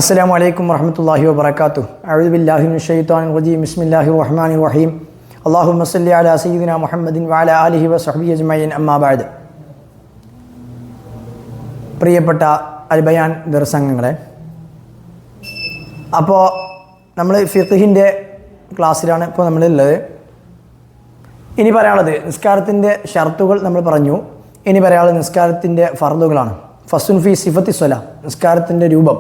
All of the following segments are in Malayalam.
അസ്സലാമു അലൈക്കും വറഹ്മത്തുള്ളാഹി വബറകാതുഹു. അഊദു ബില്ലാഹി മിനശ് ശൈത്വാനിർ റജീം. ബിസ്മില്ലാഹിർ റഹ്മാനിർ റഹീം. അല്ലാഹുമ്മ സ്വല്ലി അലാ സയ്യിദിനാ മുഹമ്മദിൻ വഅലാ ആലിഹി വസഹ്ബിഹി അജ്മഈൻ. അമ്മാ ബഅദ്. പ്രിയപ്പെട്ട അൽ ബയാൻ ദർസംഗങ്ങളെ, അപ്പോൾ നമ്മൾ ഫിഖ്ഹിൻ്റെ ക്ലാസ്സിലാണ് ഇപ്പോൾ നമ്മളുള്ളത്. ഇനി പറയാനുള്ളത് നിസ്കാരത്തിൻ്റെ ഷർത്തുകൾ നമ്മൾ പറഞ്ഞു. ഇനി പറയാനുള്ളത് നിസ്കാരത്തിൻ്റെ ഫർളുകളാണ്. ഫസ്സുൻ ഫി സിഫത്തി സ്വല, നിസ്കാരത്തിൻ്റെ രൂപം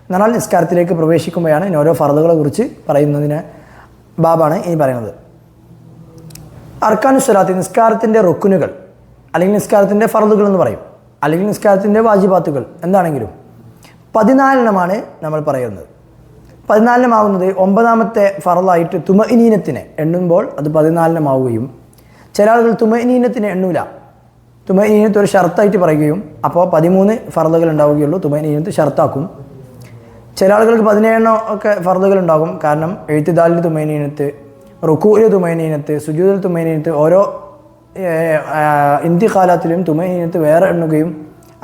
എന്നാൽ നിസ്കാരത്തിലേക്ക് പ്രവേശിക്കുമ്പോഴാണ് ഇനി ഓരോ ഫർളുകളെ കുറിച്ച് പറയുന്നതിന് ബാബാണ് ഇനി പറയുന്നത്. അർക്കാനു സ്വലാത്തി, നിസ്കാരത്തിൻ്റെ റുക്കുനുകൾ അല്ലെങ്കിൽ നിസ്കാരത്തിൻ്റെ ഫർളുകൾ എന്ന് പറയും, അല്ലെങ്കിൽ നിസ്കാരത്തിൻ്റെ വാജിബാത്തുകൾ എന്താണെങ്കിലും 14 നമ്മൾ പറയുന്നത്. 14 9ാമത്തെ ഫർളായിട്ട് തുമഇനീനത്തിനെ എണ്ണുമ്പോൾ അത് 14 ചില ആളുകൾ തുമഇനീനത്തിനെ എണ്ണൂല. തുമഇനീനത്ത് ഒരു ഷർത്തായിട്ട് പറയുകയും അപ്പോൾ 13 ഫർളുകൾ ഉണ്ടാവുകയുള്ളൂ. തുമഇനീനത്ത് ഷർത്താക്കും. ചില ആളുകൾക്ക് 17 ഒക്കെ ഫർളുകൾ ഉണ്ടാകും. കാരണം എഴുത്തിദാലിൽ തുമഇനീനത്ത്, റുക്കൂഇൽ തുമഇനീനത്ത്, സുജൂദിൽ തുമഇനീനത്ത്, ഓരോ ഇന്തിഖാലാത്തിലും തുമഇനീനത്ത് വേറെ എണ്ണുകയും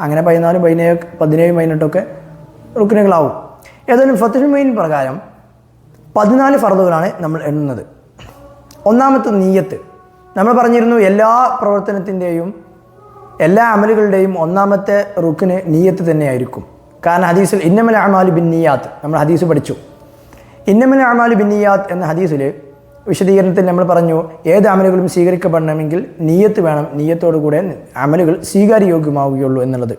അങ്ങനെ 14, 17, 17, 18 റുക്നുകളാവും. ഏതായാലും ഫത്ഹുൽ മുഈൻ പ്രകാരം 14 ഫർളുകളാണ് നമ്മൾ എണ്ണുന്നത്. ഒന്നാമത്തെ നിയ്യത്ത്. നമ്മൾ പറഞ്ഞിരുന്നു എല്ലാ പ്രവർത്തനത്തിൻ്റെയും എല്ലാ അമലുകളുടെയും ഒന്നാമത്തെ റുക്കിന് നിയ്യത്ത് തന്നെയായിരിക്കും. കാരണം ഹദീസിൽ ഇന്നമൽ അഅ്മാലു ബിന്നിയാത്ത് നമ്മൾ ഹദീസ് പഠിച്ചു. ഇന്നമൽ അഅ്മാലു ബിന്നിയാത്ത് എന്ന ഹദീസിൽ വിശദീകരണത്തിൽ നമ്മൾ പറഞ്ഞു ഏത് അമലുകളും സ്വീകരിക്കപ്പെടണമെങ്കിൽ നിയ്യത്ത് വേണം. നിയ്യത്തോടുകൂടെ അമലുകൾ സ്വീകാര്യയോഗ്യമാവുകയുള്ളൂ എന്നുള്ളത്.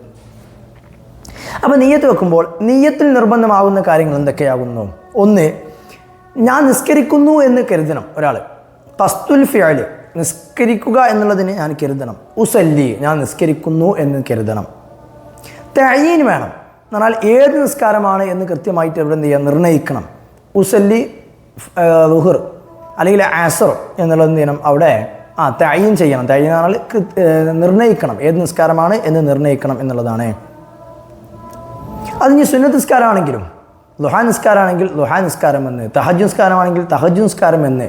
അപ്പോൾ നിയ്യത്ത് വെക്കുമ്പോൾ നിയ്യത്തിൽ നിർബന്ധമാകുന്ന കാര്യങ്ങൾ എന്തൊക്കെയാകുന്നു? ഒന്ന്, ഞാൻ നിസ്കരിക്കുന്നു എന്ന് കരുതണം. ഒരാൾ ഖസ്ദുൽ ഫിഅൽ, നിസ്കരിക്കുക എന്നുള്ളതിന് ഞാൻ കരുതണം. ഉസല്ലി, ഞാൻ നിസ്കരിക്കുന്നു എന്ന് കരുതണം. തഅയീൻ വേണം, എന്നാൽ ഏത് നിസ്കാരമാണ് എന്ന് കൃത്യമായിട്ട് എവിടെ എന്ത് ചെയ്യാം, നിർണ്ണയിക്കണം. ഉസല്ലി ളുഹർ അല്ലെങ്കിൽ അസർ എന്നുള്ളത് എന്ത് ചെയ്യണം, അവിടെ തഅയീൻ ചെയ്യണം. തഅയീൻ എന്നാൽ നിർണ്ണയിക്കണം, ഏത് നിസ്കാരമാണ് എന്ന് നിർണ്ണയിക്കണം എന്നുള്ളതാണ്. അതിന് സുന്നത്ത് നിസ്കാരമാണെങ്കിലും ളുഹാ നിസ്കാരമാണെങ്കിൽ ളുഹാ നിസ്കാരം എന്ന്, തഹജ്ജുദ് നിസ്കാരമാണെങ്കിൽ തഹജ്ജുദ് നിസ്കാരം എന്ന്,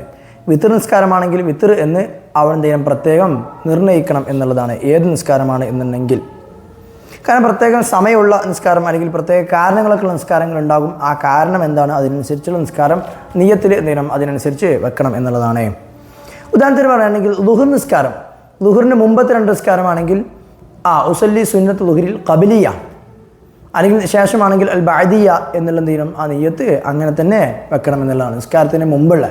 വിത്ർ നിസ്കാരമാണെങ്കിൽ വിത്ർ എന്ന് അവൻ എന്ത് ചെയ്യണം, പ്രത്യേകം നിർണ്ണയിക്കണം എന്നുള്ളതാണ്. ഏത് നിസ്കാരമാണ് എന്നുണ്ടെങ്കിൽ, കാരണം പ്രത്യേകം സമയമുള്ള നിസ്കാരം അല്ലെങ്കിൽ പ്രത്യേക കാരണങ്ങളൊക്കെയുള്ള നിസ്കാരങ്ങൾ ഉണ്ടാകും. ആ കാരണം എന്താണ്, അതിനനുസരിച്ചുള്ള നിസ്കാരം നിയ്യത്തിൽ എന്ത് ചെയ്യണം, അതിനനുസരിച്ച് വെക്കണം എന്നുള്ളതാണ്. ഉദാഹരണത്തിന് പറയുകയാണെങ്കിൽ ളുഹുർ നിസ്കാരം, ളുഹുറിന് മുമ്പത്തെ 2 നിസ്കാരമാണെങ്കിൽ ഉസല്ലി സുന്നത്ത് ളുഹുരിൽ ഖബലിയ, അല്ലെങ്കിൽ ശേഷമാണെങ്കിൽ അൽ ബഅദിയ എന്നുള്ള എന്ത് ചെയ്യണം, ആ നിയ്യത്ത് അങ്ങനെ തന്നെ വെക്കണം എന്നുള്ളതാണ്. നിസ്കാരത്തിന് മുമ്പുള്ള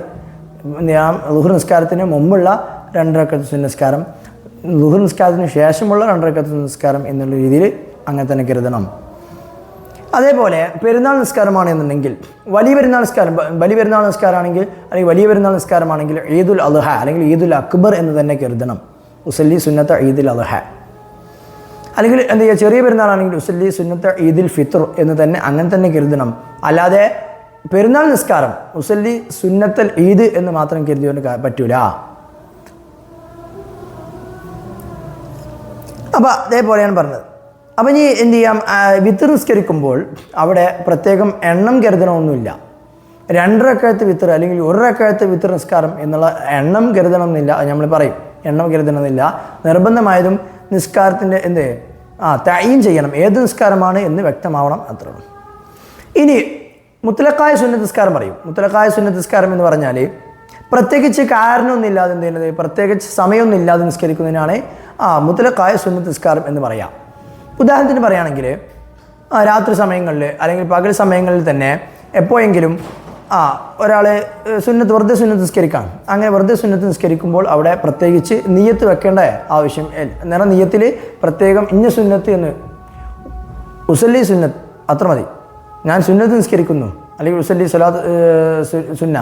ളുഹുർ നിസ്കാരത്തിന് മുമ്പുള്ള 2 റക്അത്ത് സുന്നത്ത് നിസ്കാരം, ളുഹുർ നിസ്കാരത്തിന് ശേഷമുള്ള 2 റക്അത്ത് നിസ്കാരം എന്നുള്ള രീതിയിൽ അങ്ങനെ തന്നെ കരുതണം. അതേപോലെ പെരുന്നാൾ നിസ്കാരമാണ് എന്നുണ്ടെങ്കിൽ വലിയ പെരുന്നാൾ നിസ്കാരമാണെങ്കിൽ അല്ലെങ്കിൽ വലിയ പെരുന്നാൾ നിസ്കാരമാണെങ്കിൽ ഈദുൽ അദ്ഹ അല്ലെങ്കിൽ ഈദുൽ അക്ബർ എന്ന് തന്നെ കരുതണം. ഉസല്ലി സുന്നത്ത ഈദുൽ അദ്ഹ. അല്ലെങ്കിൽ എന്ത് ചെയ്യുക, ചെറിയ പെരുന്നാളാണെങ്കിൽ ഉസല്ലി സുന്നത്ത ഈദുൽ ഫിത്ർ എന്ന് തന്നെ അങ്ങനെ തന്നെ കരുതണം. അല്ലാതെ പെരുന്നാൾ നിസ്കാരം ഉസല്ലി സുന്നത്തൽ ഈദ് എന്ന് മാത്രം കരുതിയോണ്ട് പറ്റൂല. അപ്പോൾ അതേപോലെയാണ് പറഞ്ഞത്. അപ്പം ഇനി എന്ത് ചെയ്യാം, വിത്ർ നിസ്കരിക്കുമ്പോൾ അവിടെ പ്രത്യേകം എണ്ണം കരുതണമൊന്നുമില്ല. 2 റക്അത്ത് വിത്ർ അല്ലെങ്കിൽ 1 റക്അത്ത് വിത്ർ നിസ്കാരം എന്നുള്ള എണ്ണം കരുതണമെന്നില്ല. അത് നമ്മൾ പറയും എണ്ണം കരുതണമെന്നില്ല. നിർബന്ധമായതും നിസ്കാരത്തിൻ്റെ തഅയീൻ ചെയ്യണം, ഏത് നിസ്കാരമാണ് എന്ന് വ്യക്തമാവണം, അത്രേ ഉള്ളൂ. ഇനി മുത്ലഖായ സുന്നത്ത് നിസ്കാരം പറയും. മുത്ലഖായ സുന്നത്ത് നിസ്കാരം എന്ന് പറഞ്ഞാൽ പ്രത്യേകിച്ച് കാരണമൊന്നുമില്ലാതെ എന്ത് ചെയ്യുന്നത്, പ്രത്യേകിച്ച് സമയമൊന്നും ഇല്ലാതെ നിസ്കരിക്കുന്നതിനാണ് മുത്ലഖായ സുന്നത്ത് നിസ്കാരം എന്ന് പറയാം. ഉദാഹരണത്തിന് പറയുകയാണെങ്കിൽ രാത്രി സമയങ്ങളിൽ അല്ലെങ്കിൽ പകൽ സമയങ്ങളിൽ തന്നെ എപ്പോഴെങ്കിലും ഒരാൾ വെറുതെ സുന്നത്ത് നിസ്കരിക്കാം. അങ്ങനെ വെറുതെ സുന്നത്ത് നിസ്കരിക്കുമ്പോൾ അവിടെ പ്രത്യേകിച്ച് നിയ്യത്ത് വെക്കേണ്ട ആവശ്യം നേരം നിയ്യത്തിൽ പ്രത്യേകം ഇന്ന സുന്നത്ത് എന്ന് ഉസല്ലി സുന്നത്ത് അത്ര മതി. ഞാൻ സുന്നത്ത് നിസ്കരിക്കുന്നു അല്ലെങ്കിൽ ഉസല്ലി സ്വലാത്ത് സുന്ന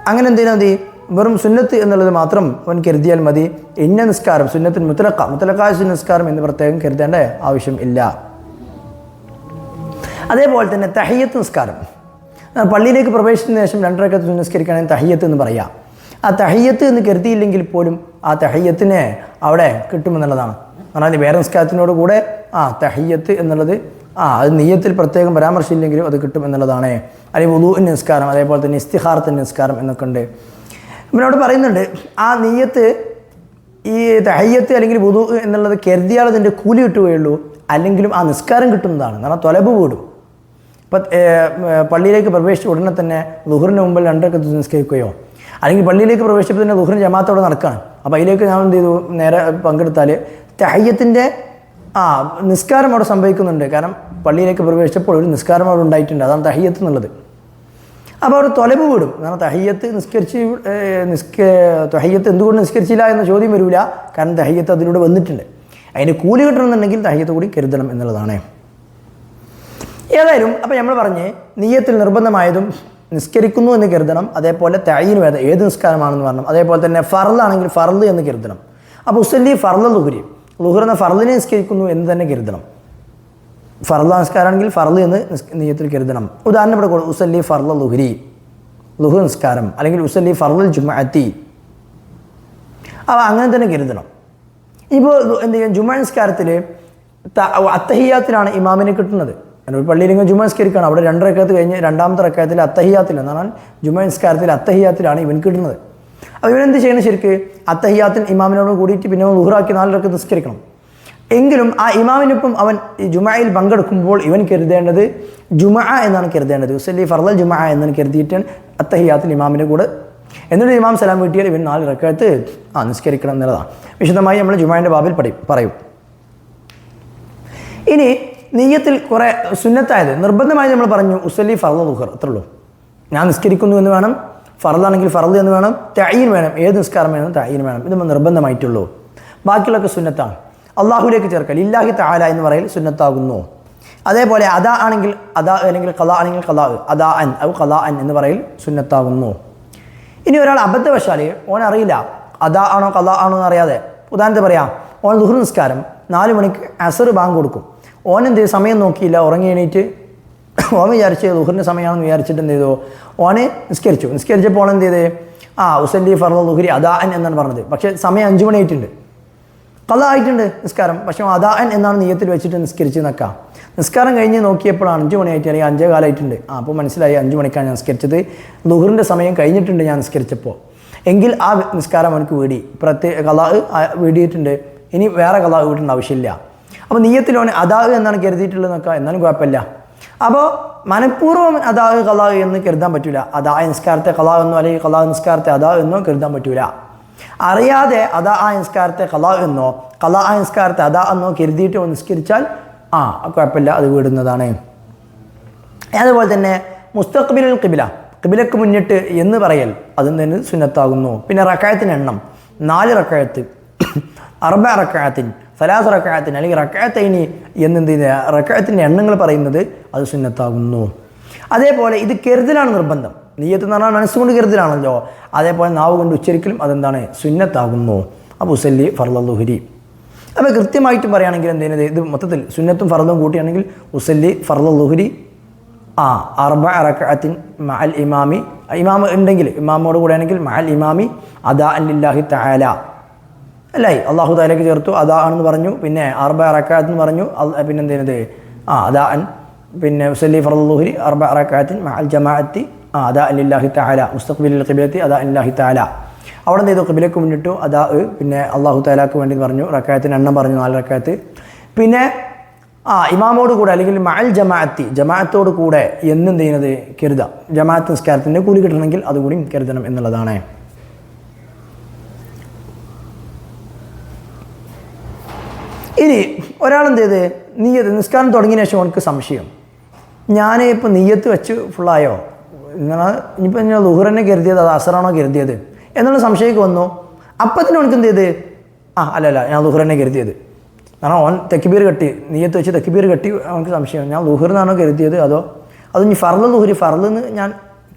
അങ്ങനെ എന്തിനാ മതി, വെറും സുന്നത്ത് എന്നുള്ളത് മാത്രം അവൻ കരുതിയാൽ മതി. ഇന്ന നിസ്കാരം സുന്നത്തിന് മുത്തലഖായ സുന്നത്ത് നിസ്കാരം എന്ന് പ്രത്യേകം കരുതേണ്ട ആവശ്യം ഇല്ല. അതേപോലെ തന്നെ തഹിയ്യത്ത് നിസ്കാരം, പള്ളിയിലേക്ക് പ്രവേശിച്ചതിന് ശേഷം 2 റക്അത്ത് നിസ്കരിക്കുകയാണെങ്കിൽ തഹിയ്യത്ത് എന്ന് പറയാം. ആ തഹിയ്യത്ത് എന്ന് കരുതിയില്ലെങ്കിൽ പോലും ആ തഹിയ്യത്തിനെ അവിടെ കിട്ടുമെന്നുള്ളതാണ്. പറഞ്ഞാൽ വേറെ നിസ്കാരത്തിനോട് കൂടെ തഹിയ്യത്ത് എന്നുള്ളത് അത് നിയ്യത്തിൽ പ്രത്യേകം പരാമർശമില്ലെങ്കിലും അത് കിട്ടും എന്നുള്ളതാണ്. അല്ലെങ്കിൽ വുളൂഇന്റെ നിസ്കാരം, അതേപോലെ തന്നെ ഇസ്തിഖാറത്തിൻ്റെ നിസ്കാരം എന്നൊക്കെ ഉണ്ട്. ഇവനോട് പറയുന്നുണ്ട് ആ നിയ്യത്ത് ഈ തഹയ്യത്ത് അല്ലെങ്കിൽ വുളൂ എന്നുള്ളത് കരുതിയാൽ അതിൻ്റെ കൂലി കിട്ടുകയുള്ളൂ, അല്ലെങ്കിലും ആ നിസ്കാരം കിട്ടുന്നതാണ്. കാരണം തൊലബ് കൂടും. പള്ളിയിലേക്ക് പ്രവേശിച്ച ഉടനെ തന്നെ ളുഹറിന് മുമ്പിൽ 2 റക്അത്ത് നിസ്കരിക്കുകയോ അല്ലെങ്കിൽ പള്ളിയിലേക്ക് പ്രവേശിച്ചപ്പോൾ തന്നെ ളുഹറിന് ജമാഅത്തോടെ നടക്കുകയാണ്, അപ്പോൾ അതിലേക്ക് ഞാൻ എന്ത് ചെയ്തു, നേരെ പങ്കെടുത്താൽ തഹയ്യത്തിൻ്റെ നിസ്കാരം അവിടെ സംഭവിക്കുന്നുണ്ട്. കാരണം പള്ളിയിലേക്ക് പ്രവേശിച്ചപ്പോൾ ഒരു നിസ്കാരം അവിടെ ഉണ്ടായിട്ടുണ്ട്, അതാണ് തഹയ്യത്ത് എന്നുള്ളത്. അപ്പോൾ അവിടെ തൊലവ് വിടും. കാരണം തഹയ്യത്ത് തഹയ്യത്ത് എന്തുകൊണ്ട് നിസ്കരിച്ചില്ല എന്ന ചോദ്യം വരില്ല, കാരണം തഹയ്യത്ത് അതിലൂടെ വന്നിട്ടുണ്ട്. അതിന് കൂലി കിട്ടണമെന്നുണ്ടെങ്കിൽ തഹയ്യത്ത് കൂടി കരുതണം എന്നുള്ളതാണ്. ഏതായാലും അപ്പോൾ നമ്മൾ പറഞ്ഞ് നിയ്യത്തിൽ നിർബന്ധമായതും നിസ്കരിക്കുന്നു എന്ന് കരുതണം, അതേപോലെ തഈൻ വേദ ഏത് നിസ്കാരമാണെന്ന് പറഞ്ഞു, അതേപോലെ തന്നെ ഫർളാണെങ്കിൽ ഫർള് എന്ന് കരുതണം. അപ്പോൾ ഉസല്ലി ഫർള ളുഹരി, ളുഹർ എന്ന ഫർളിനെ നിസ്കരിക്കുന്നു എന്ന് തന്നെ കരുതണം. ഫർള നിസ്കാരമാണെങ്കിൽ ഫർള് എന്ന് നിയ്യത്തിൽ കരുതണം. ഉദാഹരണം ഇവിടെ കൊടുക്കും, ഉസല്ലി ഫർള ളുഹരി, ളുഹർ നിസ്കാരം, അല്ലെങ്കിൽ ഉസല്ലി ഫർളുൽ ജുമുഅത്തി, അപ്പോൾ അങ്ങനെ തന്നെ കരുതണം. ഇപ്പോൾ എന്ത് ചെയ്യും, ജുമുഅ നിസ്കാരത്തിൽ അത്തഹിയാത്തിലാണ് ഇമാമിനെ കിട്ടുന്നത്. ഒരു പള്ളിയിലെങ്കിൽ ജുമുഅ നിസ്കരിക്കണം, അവിടെ 2 റക്അത്ത് കഴിഞ്ഞ് 2ാമത്തെ റക്അത്തിൽ അത്തഹിയാത്തിൽ എന്നാണ് ജുമുഅ നിസ്കാരത്തിൽ അത്തഹിയാത്തിലാണ് ഇവൻ കിട്ടുന്നത്. അപ്പോൾ ഇവനെന്ത് ചെയ്യണം, ശരിക്ക് അത്തഹിയാത്തിൽ ഇമാമിനോട് കൂടിയിട്ട് പിന്നെ ളുഹറാക്കി 4 റക്അത്ത് നിസ്കരിക്കണം. എങ്കിലും ആ ഇമാമിനൊപ്പം അവൻ ഈ ജുമുഅയിൽ പങ്കെടുക്കുമ്പോൾ ഇവൻ കരുതേണ്ടത് ജുമുഅ എന്നാണ് കരുതേണ്ടത്. ഉസല്ലി ഫർളൽ ജുമുഅ എന്നാണ് കരുതിയിട്ടാണ് അത്തഹിയാത്തിൽ ഇമാമിൻ്റെ കൂടെ. എന്നിട്ട് ഇമാം സലാം വീട്ടിയാൽ ഇവൻ 4 റക്അത്ത് നിസ്കരിക്കണം എന്നുള്ളതാണ്. വിശദമായി നമ്മൾ ജുമുഅൻ്റെ ബാബിൽ പറയും. ഇനി നിയ്യത്തിൽ കുറേ സുന്നത്തായത് നിർബന്ധമായി നമ്മൾ പറഞ്ഞു, ഉസല്ലി ഫർള ളുഹർ, അത്രേ ഉള്ളൂ. ഞാൻ നിസ്കരിക്കുന്നു എന്ന് വേണം, ഫർളാണെങ്കിൽ ഫർള് എന്ന് വേണം, തഈൻ വേണം, ഏത് നിസ്കാരം വേണം തഈൻ വേണം, ഇത് നിർബന്ധമായിട്ടുള്ളൂ. ബാക്കിയുള്ളതൊക്കെ സുന്നത്താണ്. അള്ളാഹുലേക്ക് ചേർക്കൽ ലില്ലാഹി തആല എന്ന് പറയൽ സുന്നത്താകുന്നു. അതേപോലെ അദാ ആണെങ്കിൽ അദാ, അല്ലെങ്കിൽ ഖളാ ആണെങ്കിൽ ഖളാ, അദാ അൻ ഔ ഖളാ അൻ എന്ന് പറയൽ സുന്നത്താകുന്നു. ഇനി ഒരാൾ അബദ്ധവശാൽ ഓൻ അറിയില്ല അദാ ആണോ ഖളാ ആണോ എന്ന് അറിയാതെ, ഉദാഹരണത്തിന് പറയാം, ഓൻ ളുഹർ നിസ്കാരം 4 മണിക്ക് അസർ ബാങ്ക് കൊടുക്കും, ഓൻ എന്ത് ചെയ്തു, സമയം നോക്കിയില്ല, ഉറങ്ങി എണീറ്റ് ഓൻ വിചാരിച്ച് ളുഹറിൻ്റെ സമയമാണെന്ന് വിചാരിച്ചിട്ട് എന്ത് ചെയ്തു, ഓനെ നിസ്കരിച്ചപ്പോൾ എന്ത് ചെയ്ത് ഉസല്ലി ഫർള ളുഹരി അദാ അൻ എന്നാണ് പറഞ്ഞത്. പക്ഷേ സമയം 5 മണി ആയിട്ടുണ്ട്, ഖളാ ആയിട്ടുണ്ട് നിസ്കാരം, പക്ഷേ അദാ അൻ എന്നാണ് നിയ്യത്തിൽ വെച്ചിട്ട് നിസ്കരിച്ച് നിൽക്കാം. നിസ്കാരം കഴിഞ്ഞ് നോക്കിയപ്പോഴാണ് 5 മണിയായിട്ട്, അല്ലെങ്കിൽ 5 കാലമായിട്ടുണ്ട്. അപ്പോൾ മനസ്സിലായി 5 മണിക്കാണ് ഞാൻ നിസ്കരിച്ചത്, ളുഹറിൻ്റെ സമയം കഴിഞ്ഞിട്ടുണ്ട് ഞാൻ നിസ്കരിച്ചപ്പോൾ. എങ്കിൽ ആ നിസ്കാരം അവനക്ക് വീടി, ഖളാ വീടിയിട്ടുണ്ട്, ഇനി വേറെ ഖളാ വീടേണ്ട ആവശ്യമില്ല. അപ്പോൾ നിയ്യത്തിൽ ഓൻ അദാ എന്നാണ് കരുതിയിട്ടുള്ളത് നോക്കാം, എന്നാലും കുഴപ്പമില്ല. അപ്പോൾ മനഃപൂർവ്വം അദാ ഖളാ എന്ന് കരുതാൻ പറ്റില്ല. അദാ നിസ്കാരത്തെ ഖളാ എന്നോ അല്ലെങ്കിൽ ഖളാ നിസ്കാരത്തെ അദാ എന്നോ കരുതാൻ പറ്റില്ല. അറിയാതെ അദാ നിസ്കാരത്തെ ഖളാ എന്നോ ഖളാ നിസ്കാരത്തെ അദാ എന്നോ കരുതിയിട്ട് നിസ്കരിച്ചാൽ കുഴപ്പമില്ല, അത് വീടുന്നതാണ്. അതുപോലെ തന്നെ മുസ്തഖ്ബിലുൽ ഖിബ്ല, ഖിബ്ലക്ക് മുന്നിട്ട് എന്ന് പറയൽ അതും തന്നെ സുന്നത്താകുന്നു. പിന്നെ റക്അത്തിന്റെ എണ്ണം 4 റക്അത്ത്, 4 റക്അത്തിൻ, 3 റക്അത്തിൻ, അല്ലെങ്കിൽ റക്അത്തൈനി എന്നെന്ത് ചെയ്യുക, റക്അത്തിൻ്റെ എണ്ണങ്ങൾ പറയുന്നത് അത് സുന്നത്താകുന്നു. അതേപോലെ ഇത് കരുതലാണ് നിർബന്ധം. നിയ്യത്ത് എന്ന് പറഞ്ഞാൽ മനസ്സുകൊണ്ട് കരുതലാണല്ലോ, അതേപോലെ നാവ് കൊണ്ട് ഉച്ചരിക്കലും അതെന്താണ്, സുന്നത്താകുന്നു. അപ്പോൾ ഉസല്ലി ഫർള ളുഹരി. അപ്പോൾ കൃത്യമായിട്ട് പറയുകയാണെങ്കിൽ എന്ത് ചെയ്യുന്നത്, ഇത് മൊത്തത്തിൽ സുന്നത്തും ഫർളും കൂട്ടിയാണെങ്കിൽ ഉസല്ലി ഫർള ളുഹരി 4 റക്അത്തിൻ മഅൽ ഇമാമി, ഇമാം ഉണ്ടെങ്കിൽ ഇമാമോട് കൂടെ ആണെങ്കിൽ മഅൽ ഇമാമി അദാ ലില്ലാഹി തആല, അല്ലേ, അള്ളാഹു തആലയ്ക്ക് ചേർത്തു അദാ ആണെന്ന് പറഞ്ഞു, പിന്നെ 4 റക്അത്ത് എന്ന് പറഞ്ഞു, പിന്നെ എന്ത് ചെയ്യുന്നത് അദാ അൻ, പിന്നെ ഉസല്ലി ഫർള ളുഹരി 4 റക്അത്തിൻ മഅൽ ജമാഅത്തി അദാ ലില്ലാഹി തആല മുസ്തഖ്ബിലുൽ ഖിബ്ലത്തി അദാ ലില്ലാഹി തആല. അവിടെ എന്ത് ചെയ്തു, ഖിബ്ലയ്ക്ക് മുന്നിട്ടു അദാ, പിന്നെ അള്ളാഹു തആലക്ക് വേണ്ടി പറഞ്ഞു, റക്അത്തിന് എണ്ണം പറഞ്ഞു 4 റക്അത്ത്. പിന്നെ ഇമാമോട് കൂടെ അല്ലെങ്കിൽ മഅൽ ജമാഅത്തി, ജമാഅത്തോട് കൂടെ എന്നെന്ത് ചെയ്യുന്നത് കരുതാം. ജമാഅത്ത് നിസ്കാരത്തിൻ്റെ കൂലി കിട്ടണമെങ്കിൽ അതുകൂടി കരുതണം എന്നുള്ളതാണ്. ഇനി ഒരാളെന്ത് ചെയ്ത് നിയ്യത്ത് നിസ്കാരം തുടങ്ങിയ ശേഷം അവനക്ക് സംശയം, ഞാൻ ഇപ്പോൾ നിയ്യത്ത് വെച്ച് ഫുള്ളായോ, ഇനിയിപ്പോൾ ഞാൻ ളുഹറിനെ കരുതിയത് അത് അസറാണോ കരുതിയത് എന്നുള്ള സംശയമൊക്കെ വന്നു. അപ്പത്തിന് അവനക്ക് എന്ത് ചെയ്ത് അല്ലല്ല ഞാൻ ളുഹറിനെ കരുതിയത്, കാരണം ഓൻ തക്ബീർ കെട്ടി, നിയ്യത്ത് വെച്ച് തക്ബീർ കെട്ടി, അവനക്ക് സംശയം ഞാൻ ളുഹറിനാണോ കരുതിയത് അതോ ഇനി ഫർള് ളുഹരി, ഫർളെന്ന് ഞാൻ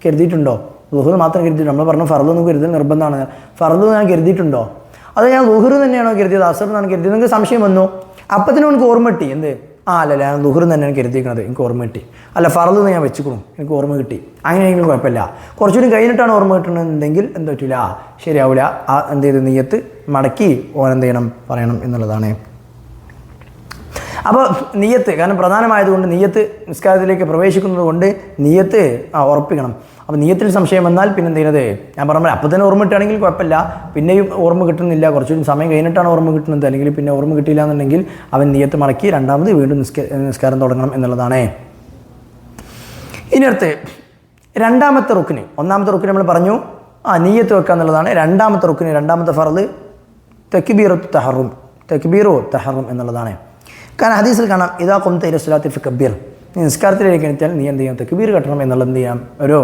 കരുതിയിട്ടുണ്ടോ, ളുഹർ മാത്രം കരുതിയിട്ടുണ്ടോ, നമ്മൾ പറഞ്ഞു ഫർളൊന്നും കരുതൽ നിർബന്ധമാണ്, ഫർള് ഞാൻ കരുതിയിട്ടുണ്ടോ, അത് ഞാൻ ളുഹർ തന്നെയാണോ കരുതിയത് അസർ എന്നാണ് കരുതിയത്, നിങ്ങൾക്ക് സംശയം വന്നു. അപ്പത്തിന് എനിക്ക് ഓർമ്മ കിട്ടി, എന്ത് അല്ലല്ല ഞാൻ ളുഹർ തന്നെയാണ് കരുതിയിരിക്കുന്നത്, എനിക്ക് ഓർമ്മ കിട്ടി, അല്ല ഫർള് ഞാൻ വെച്ചിക്കണം എനിക്ക് ഓർമ്മ കിട്ടി, അങ്ങനെയെങ്കിലും കുഴപ്പമില്ല. കുറച്ചുകൂടി കഴിഞ്ഞിട്ടാണ് ഓർമ്മ കിട്ടണമെന്നുണ്ടെങ്കിൽ എന്ത് പറ്റില്ല, ശരിയാവില്ല. എന്ത് ചെയ്ത് നിയ്യത്ത് മടക്കി ഓനെന്ത് ചെയ്യണം പറയണം എന്നുള്ളതാണ്. അപ്പോൾ നിയ്യത്ത് കാരണം പ്രധാനമായതുകൊണ്ട് നിയ്യത്ത് നിസ്കാരത്തിലേക്ക് പ്രവേശിക്കുന്നത് കൊണ്ട് നിയ്യത്ത് ഉറപ്പിക്കണം. അപ്പോൾ നിയ്യത്തിൽ സംശയം വന്നാൽ പിന്നെ എന്ത് ചെയ്യുന്നത്, ഞാൻ പറഞ്ഞ അപ്പോൾ തന്നെ ഓർമ്മ കിട്ടുകയാണെങ്കിൽ കുഴപ്പമില്ല, പിന്നെയും ഓർമ്മ കിട്ടുന്നില്ല, കുറച്ചുകൂടി സമയം കഴിഞ്ഞിട്ടാണ് ഓർമ്മ കിട്ടുന്നത്, അല്ലെങ്കിൽ പിന്നെ ഓർമ്മ കിട്ടിയില്ല എന്നുണ്ടെങ്കിൽ അവൻ നിയ്യത്ത് മടക്കി രണ്ടാമത് വീണ്ടും നിസ്കാരം തുടങ്ങണം എന്നുള്ളതാണ്. ഇനി അടുത്ത് രണ്ടാമത്തെ റുക്കിന്, ഒന്നാമത്തെ റുക്കിന് നമ്മൾ പറഞ്ഞു നിയ്യത്ത് വെക്കുക എന്നുള്ളതാണ്. രണ്ടാമത്തെ റുക്കിന്, രണ്ടാമത്തെ ഫർദ് തക്ബീറത്തു തഹറും എന്നുള്ളതാണ്. കാരണം ഹദീസിൽ കാണാം ഇദാ ഖുംത ഇല സ്വലാത്തി ഫകബ്ബിർ, നീ നിസ്കാരത്തിലേക്ക് എണീറ്റാൽ നീ എന്ത് ചെയ്യാം, തക്ബീർ കെട്ടണം എന്നുള്ളത് എന്ത് ചെയ്യാം, ഒരു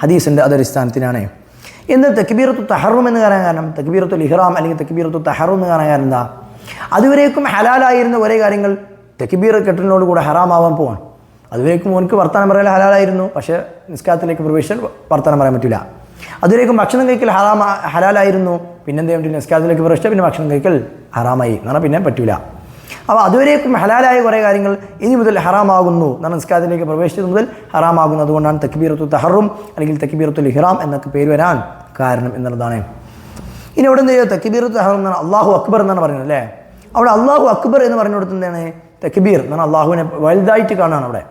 ഹദീസിൻ്റെ അതൊരടിസ്ഥാനത്തിനാണ്. എന്ത് തക്ബീറത്തു തഹറും എന്ന് പറയാൻ കാരണം, തക്ബീറത്തുൽ ഇഹ്റാം അല്ലെങ്കിൽ തക്ബീറത്തു തഹറും എന്ന് പറയാൻ കാരണം എന്താ, അതുവരേക്കും ഹലാലായിരുന്ന ഒരേ കാര്യങ്ങൾ തക്ബീർ കെട്ടലിനോട് കൂടെ ഹറാമാവാൻ പോവാണ്. അതുവരേക്കും ഓനക്ക് വർത്തമാനം പറയാൻ ഹലാലായിരുന്നു, പക്ഷേ നിസ്കാരത്തിലേക്ക് പ്രവേശിച്ചാൽ വർത്തമാനം പറയാൻ പറ്റില്ല. അതുവരേക്കും ഭക്ഷണം കഴിക്കൽ ഹലാലായിരുന്നു, പിന്നെ എന്ത് ചെയ്യാൻ പറ്റില്ല, നിസ്കാരത്തിലേക്ക് പ്രവേശിച്ചാൽ പിന്നെ ഭക്ഷണം കഴിക്കൽ ഹറാമായി എന്ന് പറഞ്ഞാൽ പിന്നെ പറ്റില്ല. അപ്പോൾ അതുവരേക്കും ഹലാലായ കുറേ കാര്യങ്ങൾ ഇനി മുതൽ ഹറാമാകുന്നു എന്നാണ്, നിസ്കാരത്തിലേക്ക് പ്രവേശിച്ചത് മുതൽ ഹറാമാകുന്നു. അതുകൊണ്ടാണ് തക്ബീറത്തു തഹറും അല്ലെങ്കിൽ തക്ബീറത്തുൽ ഇഹ്റാം എന്നൊക്കെ പേര് വരാൻ കാരണം എന്നുള്ളതാണ്. ഇനി അവിടെ എന്ത് ചെയ്യുക, തക്ബീറത്തു തഹറും എന്നാണ് അള്ളാഹു അക്ബർ എന്നാണ് പറയുന്നത് അല്ലേ. അവിടെ അള്ളാഹു അക്ബർ എന്ന് പറഞ്ഞുകൊടുത്ത് എന്താണ്, തക്ബീർ എന്നാണ് അള്ളാഹുവിനെ വലുതായിട്ട് കാണുകയാണ്. അവിടെ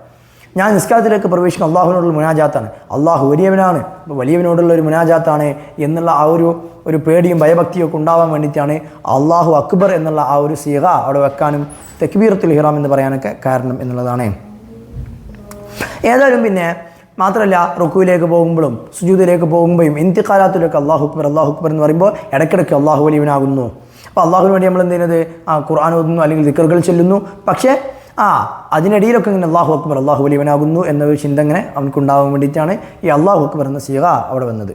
ഞാൻ നിസ്കാരത്തിലേക്ക് പ്രവേശിക്കുന്ന അള്ളാഹുവിനോടുള്ള മുനാജാത്താണ്, അള്ളാഹു വലിയവനാണ്, വലിയവനോടുള്ള ഒരു മുനാജാത്താണ് എന്നുള്ള ആ ഒരു പേടിയും ഭയഭക്തിയും ഒക്കെ ഉണ്ടാവാൻ വേണ്ടിയിട്ടാണ് അള്ളാഹു അക്ബർ എന്നുള്ള ആ ഒരു സീഗ അവിടെ വെക്കാനും തക്ബീറത്തുൽ ഇഹ്റാം എന്ന് പറയാനൊക്കെ കാരണം എന്നുള്ളതാണ്. ഏതായാലും പിന്നെ മാത്രമല്ല റുക്കുവിലേക്ക് പോകുമ്പോഴും സുജൂദിലേക്ക് പോകുമ്പോഴും ഇന്തിഖാലാത്തിലൊക്കെ അള്ളാഹു അക്ബർ എന്ന് പറയുമ്പോൾ ഇടയ്ക്കിടയ്ക്ക് അള്ളാഹു വലിയവനാകുന്നു. അപ്പോൾ അള്ളാഹുവിന് വേണ്ടി നമ്മൾ എന്ത് ചെയ്യുന്നത്, ഖുർആൻ ഓതുന്നു അല്ലെങ്കിൽ ദിക്റുകൾ ചൊല്ലുന്നു. പക്ഷേ അതിനിടയിലൊക്കെ ഇങ്ങനെ അള്ളാഹു അക്ബർ അള്ളാഹു വലിയവനാകുന്നു എന്നൊരു ചിന്ത ഇങ്ങനെ അവനക്കുണ്ടാവാൻ വേണ്ടിയിട്ടാണ് ഈ അള്ളാഹു അക്ബർ എന്ന സീഗ അവിടെ വന്നത്.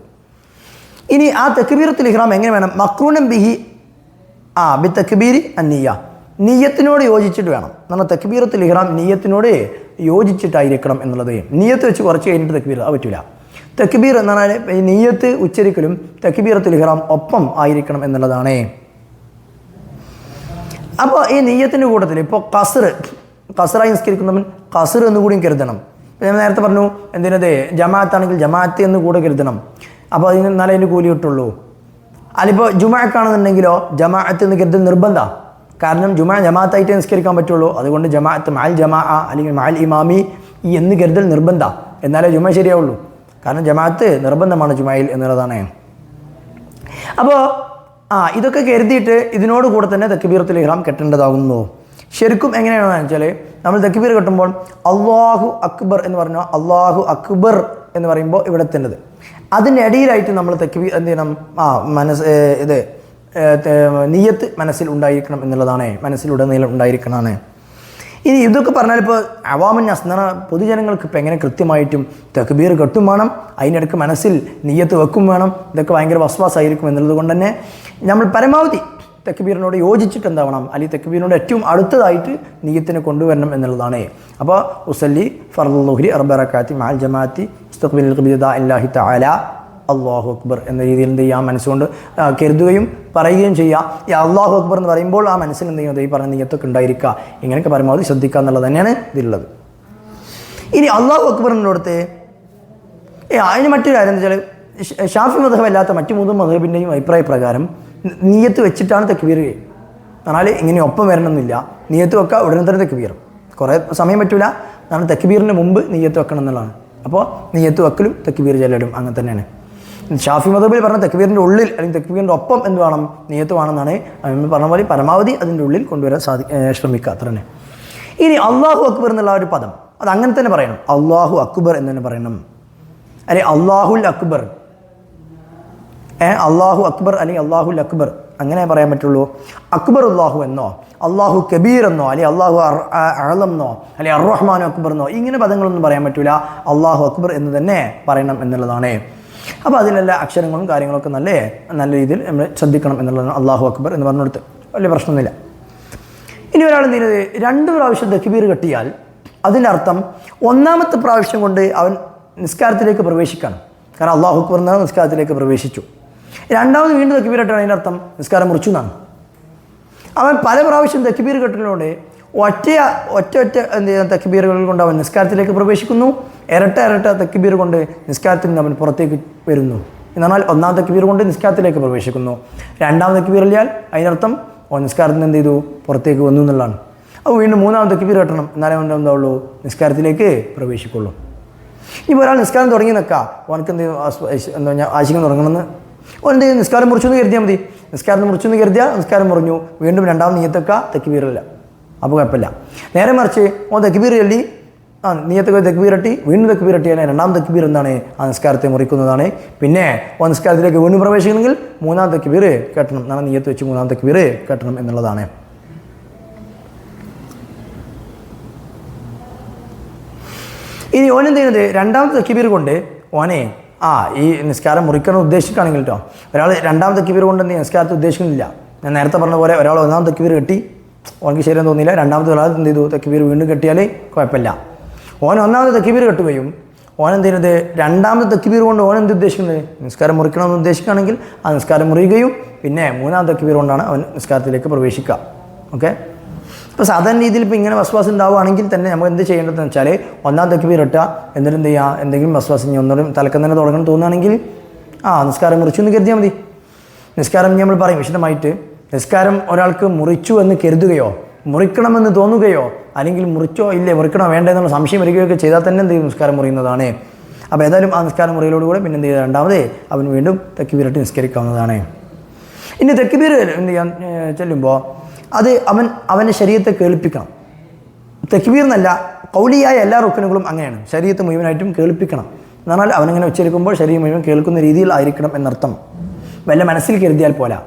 ഇനി ആ തക്ബീറത്തുൽ ഇഹ്റാം എങ്ങനെ വേണം, മക്റൂനൻ ബിഹി ബി തക്ബീരി അന്നിയ്യ, നിയ്യത്തിനോട് യോജിച്ചിട്ട് വേണം. എന്നാൽ തക്ബീറത്തുൽ ഇഹ്റാം നിയ്യത്തിനോട് യോജിച്ചിട്ടായിരിക്കണം എന്നുള്ളത്. നിയ്യത്ത് വെച്ച് കുറച്ച് കഴിഞ്ഞിട്ട് തക്ബീർ അത് പറ്റില്ല. തക്ബീർ എന്ന് പറഞ്ഞാൽ ഈ നിയ്യത്ത് ഉച്ചരിക്കലും തക്ബീറത്തുൽ ഇഹ്റാം ഒപ്പം ആയിരിക്കണം എന്നുള്ളതാണ്. അപ്പോൾ ഈ നിയ്യത്തിൻ്റെ കൂട്ടത്തിൽ ഇപ്പോൾ ഖസ്റായി നിസ്കരിക്കുന്നവൻ ഖസ്ർ എന്നുകൂടിയും കരുതണം. ഞാൻ നേരത്തെ പറഞ്ഞു എന്തിനത്, ജമാഅത്താണെങ്കിൽ ജമാഅത്ത് എന്ന് കൂടെ കരുതണം. അപ്പോൾ അതിന് എന്നാലേ അതിന് കൂലി കിട്ടുള്ളൂ. അതിപ്പോൾ ജുമാഅത്താണെന്നുണ്ടെങ്കിലോ ജമാഅത്ത് എന്ന് കരുതൽ നിർബന്ധമാണ്. കാരണം ജമാഅത്തായിട്ടേ നിസ്കരിക്കാൻ പറ്റുള്ളൂ. അതുകൊണ്ട് ജമാഅത്ത് മഅൽ ജമാഅ അല്ലെങ്കിൽ മഅൽ ഇമാമി ഈ എന്ന് കരുതൽ നിർബന്ധമാണ്, എന്നാലേ ജുമ ശരിയാവുള്ളൂ. കാരണം ജമാഅത്ത് നിർബന്ധമാണ് ജുമയിൽ എന്നുള്ളതാണ്. അപ്പോൾ ഇതൊക്കെ കരുതിയിട്ട് ഇതിനോട് കൂടെ തന്നെ തക്ബീറത്തുൽ ഇഹ്റാം കെട്ടേണ്ടതാകുന്നു. ശരിക്കും എങ്ങനെയാണെന്ന് വെച്ചാൽ നമ്മൾ തക്ബീർ കെട്ടുമ്പോൾ അള്ളാഹു അക്ബർ എന്ന് പറഞ്ഞാൽ അള്ളാഹു അക്ബർ എന്ന് പറയുമ്പോൾ ഇവിടെ എത്തേണ്ടത്, അതിൻ്റെ ഇടയിലായിട്ട് നമ്മൾ തക്ബീർ എന്ത് ചെയ്യണം, നിയ്യത്ത് മനസ്സിൽ ഉണ്ടായിരിക്കണം എന്നുള്ളതാണ്, മനസ്സിലുടനീളം ഉണ്ടായിരിക്കണമാണ്. ഇനി ഇതൊക്കെ പറഞ്ഞാൽ ഇപ്പോൾ അവാമന്നാസ് എന്ന് പറഞ്ഞാൽ പൊതുജനങ്ങൾക്ക് ഇപ്പോൾ എങ്ങനെ കൃത്യമായിട്ടും തക്ബീർ കെട്ടും വേണം, അതിനിടയ്ക്ക് മനസ്സിൽ നിയ്യത്ത് വെക്കും വേണം. ഇതൊക്കെ ഭയങ്കര വസ്വാസായിരിക്കും എന്നുള്ളത് കൊണ്ട് തന്നെ നമ്മൾ പരമാവധി തക്ബീറിനോട് യോജിച്ചിട്ട് എന്താവണം, അല്ലെങ്കിൽ തക്ബീറിനോട് ഏറ്റവും അടുത്തതായിട്ട് നിയ്യത്തിനെ കൊണ്ടുവരണം എന്നുള്ളതാണ്. അപ്പോൾ ഉസല്ലി ഫർദുൽ ളുഹ്രി അർബഅ റകഅത്തി മഅൽ ജമാഅത്തി മുസ്തഖ്ബിലൽ ഖിബ്ല ഇല്ലാഹി തആല അള്ളാഹു അക്ബർ എന്ന രീതിയിൽ എന്ത് ചെയ്യുക, മനസ്സുകൊണ്ട് കരുതുകയും പറയുകയും ചെയ്യുക. ഈ അള്ളാഹു അക്ബർ എന്ന് പറയുമ്പോൾ ആ മനസ്സിൽ എന്ത് ചെയ്യുന്നത്, ഈ പറഞ്ഞ നിയ്യത്തൊക്കെ ഉണ്ടായിരിക്കുക. ഇങ്ങനെയൊക്കെ പരമാവധി ശ്രദ്ധിക്കുക എന്നുള്ളത് തന്നെയാണ് ഇതിലുള്ളത്. ഇനി അള്ളാഹു അക്ബറിനോടത്ത് അതിന് മറ്റൊരു കാര്യം എന്താ വെച്ചാൽ ഷാഫി മദ്ഹബ് അല്ലാത്ത മറ്റു 3 മദ്ഹബിൻ്റെയും അഭിപ്രായ പ്രകാരം നിയ്യത്ത് വെച്ചിട്ടാണ് തക്ബീർ എന്നാൽ ഇങ്ങനെ ഒപ്പം വരണമെന്നില്ല. നിയ്യത്ത് വെക്കുക, ഉടനെ തന്നെ തക്ബീർ, കുറേ സമയം പറ്റില്ല. കാരണം തക്ബീറിന് മുമ്പ് നിയ്യത്ത് വെക്കണം എന്നുള്ളതാണ്. അപ്പോൾ നിയ്യത്ത് വെക്കലും തക്ബീർ ചെല്ലലും അങ്ങനെ തന്നെയാണ്. ഷാഫി മദ്ഹബിൽ പറഞ്ഞ തക്ബീറിൻ്റെ ഉള്ളിൽ അല്ലെങ്കിൽ തക്ബീറിൻ്റെ ഒപ്പം എന്ത് വേണം, നിയ്യത്ത് വേണമെന്നാണ്. നമ്മൾ പറഞ്ഞ പോലെ പരമാവധി അതിൻ്റെ ഉള്ളിൽ കൊണ്ടുവരാൻ ശ്രമിക്കുക, അത്ര തന്നെ. ഇനി അള്ളാഹു അക്ബർ എന്നുള്ള ഒരു പദം അത് അങ്ങനെ തന്നെ പറയണം, അള്ളാഹു അക്ബർ എന്ന് തന്നെ പറയണം. അല്ലെ അള്ളാഹുൽ അക്ബർ, അള്ളാഹു അക്ബർ അല്ലെങ്കിൽ അള്ളാഹുൽ അക്ബർ അങ്ങനെ പറയാൻ പറ്റുള്ളൂ. അക്ബർ അള്ളാഹു എന്നോ അള്ളാഹു കബീർ എന്നോ അല്ലെങ്കിൽ അള്ളാഹു അഅ്ലം എന്നോ അല്ലെങ്കിൽ അർറഹ്മാൻ അക്ബർ എന്നോ ഇങ്ങനെ പദങ്ങളൊന്നും പറയാൻ പറ്റില്ല. അള്ളാഹു അക്ബർ എന്ന് തന്നെ പറയണം എന്നുള്ളതാണ്. അപ്പോൾ അതിലെല്ലാ അക്ഷരങ്ങളും കാര്യങ്ങളൊക്കെ നല്ല രീതിയിൽ നമ്മൾ ശ്രദ്ധിക്കണം എന്നുള്ളതാണ്. അള്ളാഹു അക്ബർ എന്ന് പറഞ്ഞെടുത്ത് വലിയ പ്രശ്നമൊന്നുമില്ല. ഇനി ഒരാൾ എന്ത് ചെയ്യുന്നത്, 2 പ്രാവശ്യം തക്ബീർ കെട്ടിയാൽ അതിൻ്റെ അർത്ഥം 1ാമത്തെ പ്രാവശ്യം കൊണ്ട് അവൻ നിസ്കാരത്തിലേക്ക് പ്രവേശിക്കണം. കാരണം അള്ളാഹു അക്ബർ എന്നാണ് നിസ്കാരത്തിലേക്ക് പ്രവേശിച്ചു. 2ാമത് വീണ്ടും തക്ബീർ കെട്ടാണ്, അതിൻ്റെ അർത്ഥം നിസ്കാരം മുറിച്ചു എന്നാണ്. അവൻ പല പ്രാവശ്യം തക്ബീർ കെട്ടുന്നതുകൊണ്ട് ഒറ്റ എന്ത് ചെയ്യുന്ന തക്ബീറുകൾ കൊണ്ട് അവൻ നിസ്കാരത്തിലേക്ക് പ്രവേശിക്കുന്നു. ഇരട്ട തക്ബീർ കൊണ്ട് നിസ്കാരത്തിൽ നിന്ന് അവൻ പുറത്തേക്ക് വരുന്നു. എന്നാൽ 1ാം തക്ബീർ കൊണ്ട് നിസ്കാരത്തിലേക്ക് പ്രവേശിക്കുന്നു. 2ാം തക്ബീർ ഇല്ലാൽ അതിനർത്ഥം നിസ്കാരത്തിൽ നിന്ന് എന്ത് ചെയ്തു, പുറത്തേക്ക് വന്നു എന്നുള്ളതാണ്. അപ്പോൾ വീണ്ടും 3ാം തക്ബീർ കെട്ടണം, എന്നാലേ അവൻ്റെ എന്താവുള്ളൂ, നിസ്കാരത്തിലേക്ക് പ്രവേശിക്കുള്ളൂ. ഇനി ഒരാൾ നിസ്കാരം തുടങ്ങി നിൽക്കാം, അവനക്ക് എന്ത് എന്താ ആശിക്കാൻ തുടങ്ങണമെന്ന് എന്ത് ചെയ്യും, നിസ്കാരം മുറിച്ചെന്ന് കരുതിയാൽ മതി. നിസ്കാരം മുറിച്ചെന്ന് കരുതിയാൽ നിസ്കാരം മുറിഞ്ഞു, വീണ്ടും 2ാം നിയ്യത്തൊക്കെ തക്ബീറില്ല, അപ്പോൾ കുഴപ്പമില്ല. നേരെ മറിച്ച് തക്ബീർ ചൊല്ലി നിയ്യത്ത് തക്ബീർ കെട്ടി വീണ്ടും തക്ബീർ കെട്ടിയാൽ രണ്ടാം തക്ബീർ എന്താണ് ആ നിസ്കാരത്തെ മുറിക്കുന്നതാണ്. പിന്നെ നിസ്കാരത്തിലേക്ക് വീണ്ടും പ്രവേശിക്കണമെങ്കിൽ മൂന്നാം തക്ബീർ കെട്ടണം എന്നാണ് നിയ്യത്ത് വെച്ച് മൂന്നാം തക്ബീർ കെട്ടണം എന്നുള്ളതാണ്. ഇനി ഓനെന്ത് ചെയ്യുന്നത് രണ്ടാമത്തെ തക്ബീർ കൊണ്ട് ഓനെ ഈ നിസ്കാരം മുറിക്കണം ഉദ്ദേശിക്കുകയാണെങ്കിൽ കേട്ടോ, ഒരാൾ രണ്ടാമത്തെ തക്ബീർ കൊണ്ട് എന്ത് നിസ്കാരത്തെ ഉദ്ദേശിക്കുന്നില്ല. ഞാൻ നേരത്തെ പറഞ്ഞ പോലെ ഒരാൾ ഒന്നാം തക്ബീർ കെട്ടി ഓനക്ക് ശരിയെന്ന് തോന്നിയില്ല, രണ്ടാമത്തെ ഒരാൾ എന്ത് ചെയ്തു തക്ബീർ വീണ്ടും കെട്ടിയാൽ കുഴപ്പമില്ല. ഓൻ ഒന്നാമത്തെ തക്ബീർ കെട്ടുകയും ഓനെന്ത് ചെയ്യുന്നത് രണ്ടാമത്തെ തക്ബീർ കൊണ്ട് ഓൻ എന്ത് ഉദ്ദേശിക്കുന്നത് നിസ്കാരം മുറിക്കണമെന്ന് ഉദ്ദേശിക്കുകയാണെങ്കിൽ ആ നിസ്കാരം മുറിയുകയും പിന്നെ മൂന്നാം തക്ബീർ കൊണ്ടാണ് അവൻ നിസ്കാരത്തിലേക്ക് പ്രവേശിക്കുക. ഓക്കെ, ഇപ്പോൾ സാധാരണ രീതിയിൽ ഇപ്പോൾ ഇങ്ങനെ വസ്വാസ് ഉണ്ടാവുകയാണെങ്കിൽ തന്നെ നമ്മൾ എന്ത് ചെയ്യേണ്ടതെന്ന് വെച്ചാൽ ഒന്നാം തക്ബീർ ഇട്ടുക, എന്നിട്ട് എന്ത് ചെയ്യുക, എന്തെങ്കിലും വസ്വാസ് ഇനി ഒന്നുകൂടി തലക്കം തന്നെ തുടങ്ങണം തോന്നുകയാണെങ്കിൽ നിസ്കാരം മുറിച്ചു എന്ന് കരുതിയാൽ മതി. നിസ്കാരം നമ്മൾ പറയും വിശദമായിട്ട്, നിസ്കാരം ഒരാൾക്ക് മുറിച്ചു എന്ന് കരുതുകയോ മുറിക്കണമെന്ന് തോന്നുകയോ അല്ലെങ്കിൽ മുറിച്ചോ ഇല്ലേ മുറിക്കണോ വേണ്ട എന്നുള്ള സംശയം വരികയൊക്കെ ചെയ്താൽ തന്നെ എന്ത് ചെയ്യും നിസ്കാരം മുറിയുന്നതാണ്. അപ്പോൾ ഏതായാലും ആ നിസ്കാരം മുറിയിലോടുകൂടെ പിന്നെ എന്ത് ചെയ്യുക രണ്ടാമതേ അവൻ വീണ്ടും തക്ബീറിട്ട് നിസ്കരിക്കാവുന്നതാണ്. ഇനി തക്ബീർ എന്ത് ചെയ്യാൻ ചെല്ലുമ്പോൾ അത് അവൻ്റെ ശരീരത്തെ കേൾപ്പിക്കണം. തക്ബീർ എന്നല്ല, കൗലിയായ എല്ലാ റുക്കനുകളും അങ്ങനെയാണ്, ശരീരത്തെ മുഴുവനായിട്ടും കേൾപ്പിക്കണം. എന്ന് പറഞ്ഞാൽ അവനങ്ങനെ ഉച്ചരിക്കുമ്പോൾ ശരീരം മുഴുവൻ കേൾക്കുന്ന രീതിയിലായിരിക്കണം എന്നർത്ഥം. വല്ല മനസ്സിൽ കരുതിയാൽ പോരാ,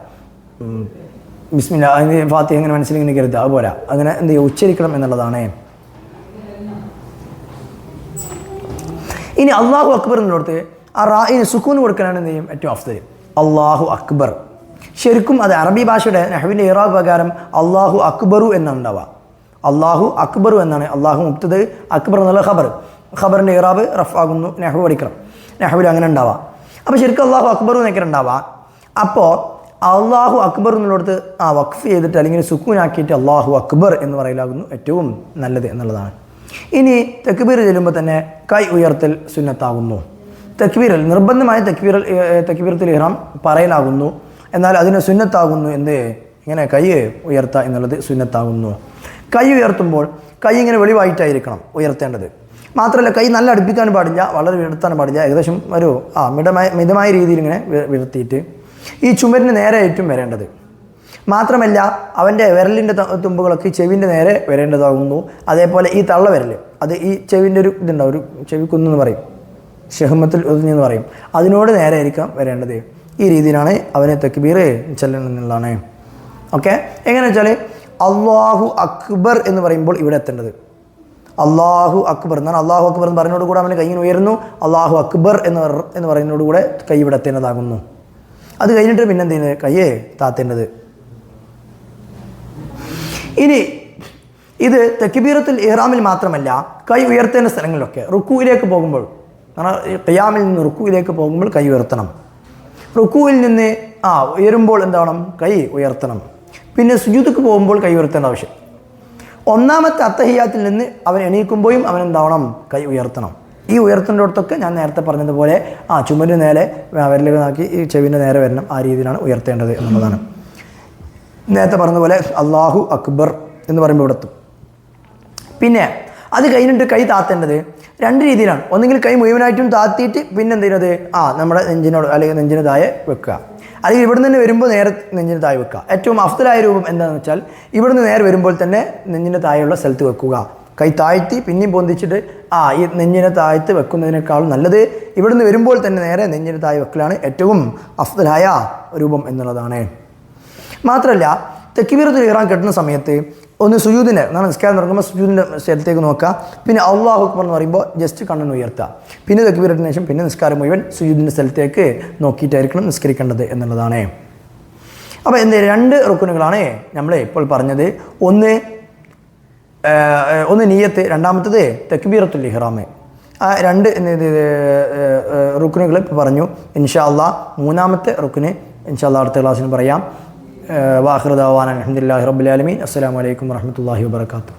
ബിസ്മില്ലാ ഫാത്തിഹ അങ്ങനെ മനസ്സിൽ ഇങ്ങനെ കരുതുക അതുപോരാ, അങ്ങനെ എന്ത് ചെയ്യുക ഉച്ചരിക്കണം എന്നുള്ളതാണ്. ഇനി അള്ളാഹു അക്ബർ എന്നുള്ളടത്ത് ആ റായിന് സുക്കൂൻ കൊടുക്കാനാണ് എന്ത് ചെയ്യും ഏറ്റവും അഫ്ദൽ. അള്ളാഹു അക്ബർ ശരിക്കും അത് അറബി ഭാഷയുടെ നഹ്വിൻ്റെ ഇറാബ് പ്രകാരം അള്ളാഹു അക്ബറു എന്നാണ് ഉണ്ടാവുക. അള്ളാഹു അക്ബറു എന്നാണ്. അള്ളാഹു മുബ്തദ, അക്ബർ എന്നുള്ള ഖബർ, ഖബറിൻ്റെ ഇറാബ് റഫ് ആകുന്നു. നഹ്വ് പഠിക്കണം, നഹ്വിൽ അങ്ങനെ ഉണ്ടാവുക. അപ്പോൾ ശരിക്കും അള്ളാഹു അക്ബറു എന്നൊക്കെ ഉണ്ടാവുക. അപ്പോൾ അള്ളാഹു അക്ബർ എന്നുള്ളടത്ത് വഖഫ് ചെയ്തിട്ട് അല്ലെങ്കിൽ സുക്കൂനാക്കിയിട്ട് അള്ളാഹു അക്ബർ എന്ന് പറയലാകുന്നു ഏറ്റവും നല്ലത് എന്നുള്ളതാണ്. ഇനി തക്ബീർ ചെല്ലുമ്പോൾ തന്നെ കൈ ഉയർത്തൽ സുന്നത്താകുന്നു. തക്ബീറിൽ നിർബന്ധമായ തക്ബീറത്തുൽ ഇഹ്റാം പറയലാകുന്നു, എന്നാൽ അതിന് സുന്നത്താകുന്നു എന്ത് ഇങ്ങനെ കൈ ഉയർത്തുക എന്നുള്ളത് സുന്നത്താകുന്നു. കൈ ഉയർത്തുമ്പോൾ കൈ ഇങ്ങനെ വെളിവായിട്ടായിരിക്കണം ഉയർത്തേണ്ടത്. മാത്രമല്ല കൈ നല്ല അടുപ്പിക്കാൻ പാടില്ല, വളരെ വീഴ്ത്താൻ പാടില്ല. ഏകദേശം ഒരു മിതമായ രീതിയിൽ ഇങ്ങനെ വീഴ്ത്തിയിട്ട് ഈ ചുമരിന് നേരെ ഏറ്റവും വരേണ്ടത്. മാത്രമല്ല അവൻ്റെ വിരലിൻ്റെ തുമ്പുകളൊക്കെ ചെവിൻ്റെ നേരെ വരേണ്ടതാകുന്നു. അതേപോലെ ഈ തള്ളവിരൽ അത് ഈ ചെവിൻ്റെ ഒരു ഇതുണ്ടാവും, ഒരു ചെവിക്കുന്നെന്ന് പറയും, ഷെഹ്മത്തിൽ ഒതുങ്ങെന്ന് പറയും, അതിനോട് നേരെ ആയിരിക്കാം വരേണ്ടത്. ഈ രീതിയിലാണ് അവനെ തക്ബീർ ചെല്ലണം എന്നുള്ളതാണ്. ഓക്കെ, എങ്ങനെ വെച്ചാൽ അള്ളാഹു അക്ബർ എന്ന് പറയുമ്പോൾ ഇവിടെ എത്തേണ്ടത് അള്ളാഹു അക്ബർ എന്നാണ്. അള്ളാഹു അക്ബർ എന്ന് പറയുന്നതോടുകൂടെ അവന് കൈ ഉയരുന്നു. അള്ളാഹു അക്ബർ എന്ന് പറയുന്നതോടുകൂടെ കൈ ഇവിടെ എത്തേണ്ടതാകുന്നു. അത് കഴിഞ്ഞിട്ട് പിന്നെ എന്ത് ചെയ്യുന്നത് കയ്യെ താത്തേണ്ടത്. ഇനി ഇത് തക്ബീറത്തുൽ ഇഹ്റാമിൽ മാത്രമല്ല, കൈ ഉയർത്തേണ്ട സ്ഥലങ്ങളിലൊക്കെ റുക്കൂയിലേക്ക് പോകുമ്പോൾ, ഖിയാമിൽ നിന്ന് റുക്കൂയിലേക്ക് പോകുമ്പോൾ കൈ ഉയർത്തണം. റുക്കൂയിൽ നിന്ന് ഉയരുമ്പോൾ എന്താവണം കൈ ഉയർത്തണം. പിന്നെ സുജൂദക്ക് പോകുമ്പോൾ കൈ ഉയർത്തേണ്ട ആവശ്യം. ഒന്നാമത്തെ അത്തഹിയാത്തിൽ നിന്ന് അവൻ എണീക്കുമ്പോഴും അവൻ എന്താവണം കൈ ഉയർത്തണം. ഈ ഉയർത്തേണ്ടടുത്തൊക്കെ ഞാൻ നേരത്തെ പറഞ്ഞതുപോലെ ചുമരിന് നേരെ വിരലുകൾ നാക്കി ഈ ചെവിൻ്റെ നേരെ വരണം, ആ രീതിയിലാണ് ഉയർത്തേണ്ടത് എന്നുള്ളതാണ്. നേരത്തെ പറഞ്ഞതുപോലെ അള്ളാഹു അക്ബർ എന്ന് പറയുമ്പോൾ ഇവിടെ എത്തും. പിന്നെ അത് കഴിഞ്ഞിട്ട് കൈ താത്തേണ്ടത് രണ്ട് രീതിയിലാണ്. ഒന്നെങ്കിൽ കൈ മുഴുവനായിട്ടും താത്തിയിട്ട് പിന്നെ എന്ത് ചെയ്യുന്നത് നമ്മുടെ നെഞ്ചിനോട് അല്ലെങ്കിൽ നെഞ്ചിന് താഴെ വെക്കുക, അല്ലെങ്കിൽ ഇവിടെ നിന്ന് വരുമ്പോൾ നേരെ നെഞ്ചിന് താഴെ വെക്കുക. ഏറ്റവും അഫ്ദലായ രൂപം എന്താണെന്ന് വെച്ചാൽ ഇവിടുന്ന് നേരെ വരുമ്പോൾ തന്നെ നെഞ്ചിന് താഴെയുള്ള സ്ഥലത്ത് വെക്കുക. കൈ താഴ്ത്തി പിന്നെയും പൊന്തിച്ചിട്ട് ഈ നെഞ്ചിനെ താഴ്ത്ത് വെക്കുന്നതിനേക്കാളും നല്ലത് ഇവിടുന്ന് വരുമ്പോൾ തന്നെ നേരെ നെഞ്ചിന് താഴെ വെക്കലാണ് ഏറ്റവും അഫ്ദലായ രൂപം എന്നുള്ളതാണ്. മാത്രമല്ല തക്ബീറത്തുൽ ഇഹ്റാം കെട്ടുന്ന സമയത്ത് ഒന്ന് സുജൂദിൻ്റെ നിസ്കാരം തുടങ്ങുമ്പോൾ സുജൂദിൻ്റെ സ്ഥലത്തേക്ക് നോക്കുക. പിന്നെ അല്ലാഹു അക്ബർ എന്ന് പറയുമ്പോൾ ജസ്റ്റ് കണ്ണിന് ഉയർത്തുക. പിന്നെ തക്ബീറത്തിന് ശേഷം പിന്നെ നിസ്കാരം മുഴുവൻ സുജൂദിൻ്റെ സ്ഥലത്തേക്ക് നോക്കിയിട്ടായിരിക്കണം നിസ്കരിക്കേണ്ടത് എന്നുള്ളതാണ്. അപ്പോൾ രണ്ട് റുക്കുനുകളാണ് നമ്മൾ ഇപ്പോൾ പറഞ്ഞത്. ഒന്ന് നിയ്യത്ത്, രണ്ടാമത്തത് തക്ബീറത്തുൽ ഇഹ്റാം. ആ രണ്ട് റുക്കുനുകൾ ഇപ്പോൾ പറഞ്ഞു. ഇൻഷാ അല്ലാഹ് മൂന്നാമത്തെ റുക്കുന് ഇൻഷാ അല്ലാഹ് അടുത്ത ക്ലാസ്സിന് പറയാം. വാഖിറു ദഅവാന അൽഹംദുലില്ലാഹി റബ്ബിൽ ആലമീൻ. അസ്സലാമു അലൈക്കും വറഹ്മത്തുള്ളാഹി വബറകാതുഹു.